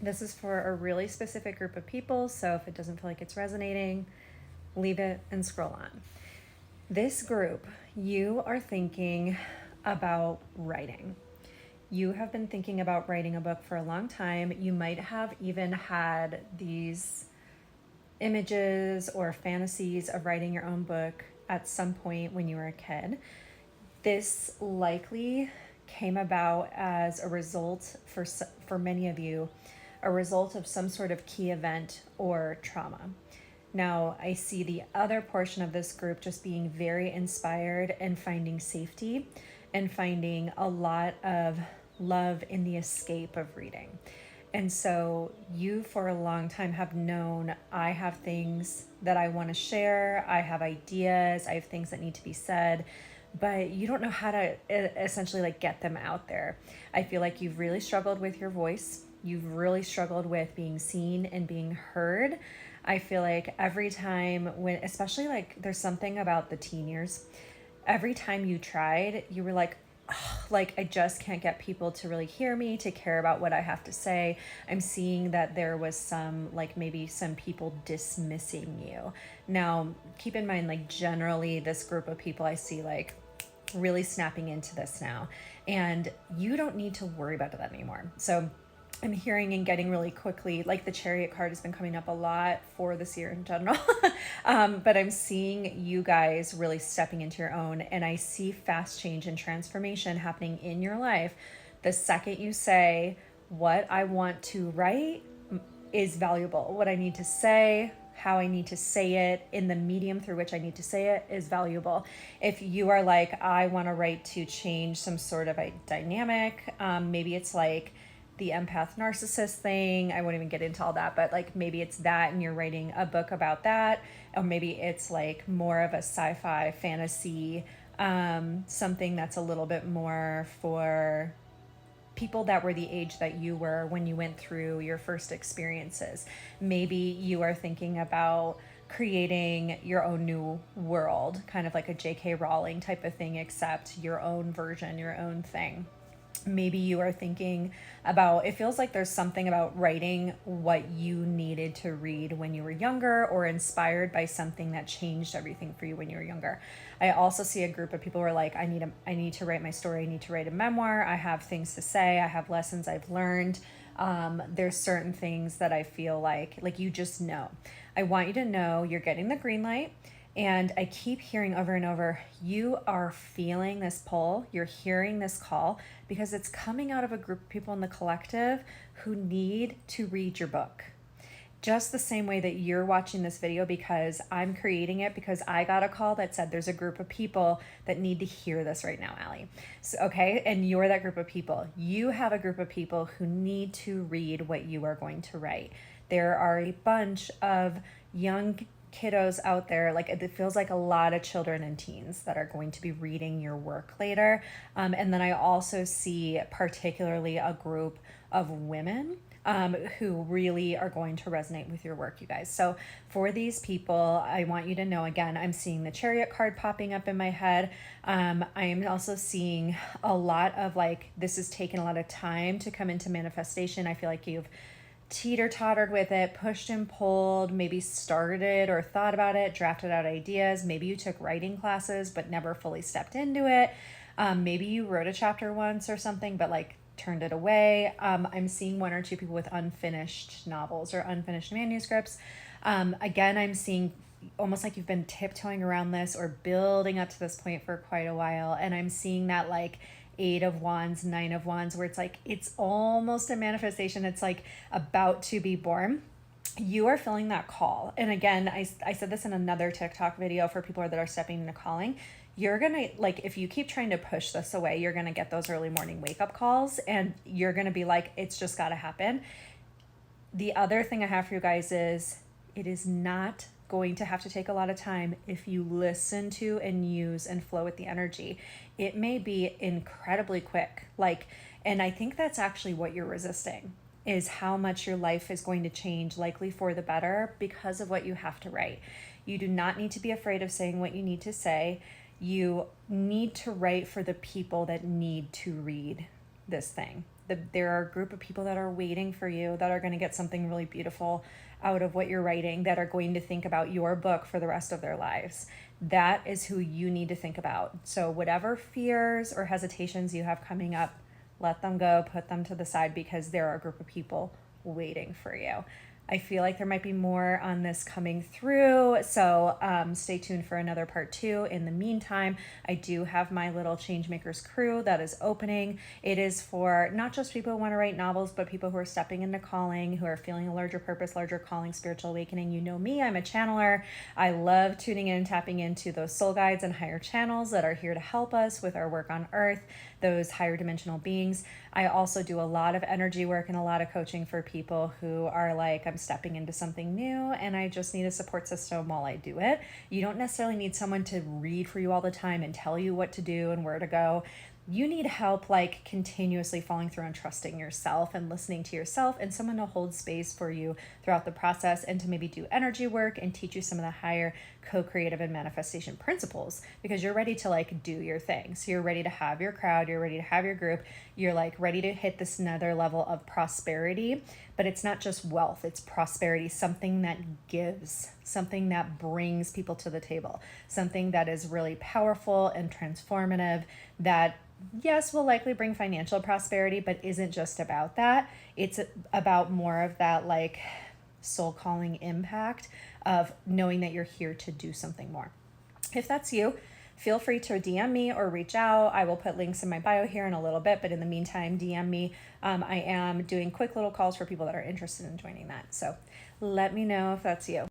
This is for a really specific group of people, so if it doesn't feel like it's resonating, leave it and scroll on. This group, you are thinking about writing. You have been thinking about writing a book for a long time. You might have even had these images or fantasies of writing your own book at some point when you were a kid. This likely came about as a result for many of you, a result of some sort of key event or trauma. Now, I see the other portion of this group just being very inspired and finding safety and finding a lot of love in the escape of reading. And so, you for a long time have known I have things that I want to share, I have ideas, I have things that need to be said, but you don't know how to essentially like get them out there. I feel like you've really struggled with your voice. You've really struggled with being seen and being heard. I feel like every time when, especially like there's something about the teen years, every time you tried, you were like, oh, like I just can't get people to really hear me, to care about what I have to say. I'm seeing that there was some, like maybe some people dismissing you. Now, keep in mind, like generally this group of people I see like really snapping into this now, and you don't need to worry about that anymore. So I'm hearing and getting really quickly, like the Chariot card has been coming up a lot for this year in general. But I'm seeing you guys really stepping into your own, and I see fast change and transformation happening in your life. The second you say, what I want to write is valuable, what I need to say, how I need to say it, in the medium through which I need to say it is valuable. If you are like, I want to write to change some sort of a dynamic, maybe it's like the empath narcissist thing. I won't even get into all that, but like maybe it's that and you're writing a book about that. Or maybe it's like more of a sci-fi fantasy, something that's a little bit more for people that were the age that you were when you went through your first experiences. Maybe you are thinking about creating your own new world, kind of like a J.K. Rowling type of thing, except your own version, your own thing. Maybe you are thinking about, it feels like there's something about writing what you needed to read when you were younger, or inspired by something that changed everything for you when you were younger. I also see a group of people who are like, I need to write my story, I need to write a memoir, I have things to say, I have lessons I've learned. There's certain things that I feel like you just know. I want you to know you're getting the green light. And I keep hearing over and over, you are feeling this pull, you're hearing this call, because it's coming out of a group of people in the collective who need to read your book. Just the same way that you're watching this video because I'm creating it, because I got a call that said there's a group of people that need to hear this right now, Allie. So, okay, and you're that group of people. You have a group of people who need to read what you are going to write. There are a bunch of young kiddos out there, like it feels like a lot of children and teens that are going to be reading your work later. And then I also see particularly a group of women who really are going to resonate with your work, you guys. So for these people, I want you to know, again, I'm seeing the Chariot card popping up in my head. I am also seeing a lot of like, this has taken a lot of time to come into manifestation. I feel like you've teeter-tottered with it, pushed and pulled, maybe started or thought about it, drafted out ideas. Maybe you took writing classes but never fully stepped into it. Maybe you wrote a chapter once or something but like turned it away. I'm seeing one or two people with unfinished novels or unfinished manuscripts. Again, I'm seeing almost like you've been tiptoeing around this or building up to this point for quite a while, and I'm seeing that like 8 of Wands, 9 of Wands, where it's like, it's almost a manifestation. It's like about to be born. You are feeling that call. And again, I said this in another TikTok video for people that are stepping into calling. You're going to, like, if you keep trying to push this away, you're going to get those early morning wake up calls and you're going to be like, it's just got to happen. The other thing I have for you guys is it is not going to have to take a lot of time if you listen to and use and flow with the energy. It may be incredibly quick. And I think that's actually what you're resisting, is how much your life is going to change, likely for the better, because of what you have to write. You do not need to be afraid of saying what you need to say. You need to write for the people that need to read this thing. there are a group of people that are waiting for you, that are going to get something really beautiful out of what you're writing, that are going to think about your book for the rest of their lives. That is who you need to think about. So whatever fears or hesitations you have coming up, let them go, put them to the side, because there are a group of people waiting for you. I feel like there might be more on this coming through, so stay tuned for another part 2. In the meantime, I do have my little Changemakers crew that is opening. It is for not just people who want to write novels, but people who are stepping into calling, who are feeling a larger purpose, larger calling, spiritual awakening. You know me, I'm a channeler. I love tuning in and tapping into those soul guides and higher channels that are here to help us with our work on earth, those higher dimensional beings. I also do a lot of energy work and a lot of coaching for people who are like, I'm stepping into something new and I just need a support system while I do it. You don't necessarily need someone to read for you all the time and tell you what to do and where to go. You need help like continuously falling through and trusting yourself and listening to yourself, and someone to hold space for you throughout the process, and to maybe do energy work and teach you some of the higher co-creative and manifestation principles, because you're ready to like do your thing. So you're ready to have your crowd, you're ready to have your group, you're like ready to hit this another level of prosperity. But it's not just wealth, it's prosperity, something that gives, something that brings people to the table, something that is really powerful and transformative, that yes, will likely bring financial prosperity, but isn't just about that. It's about more of that like soul calling impact of knowing that you're here to do something more. If that's you, feel free to DM me or reach out. I will put links in my bio here in a little bit, but in the meantime, DM me. I am doing quick little calls for people that are interested in joining that. So let me know if that's you.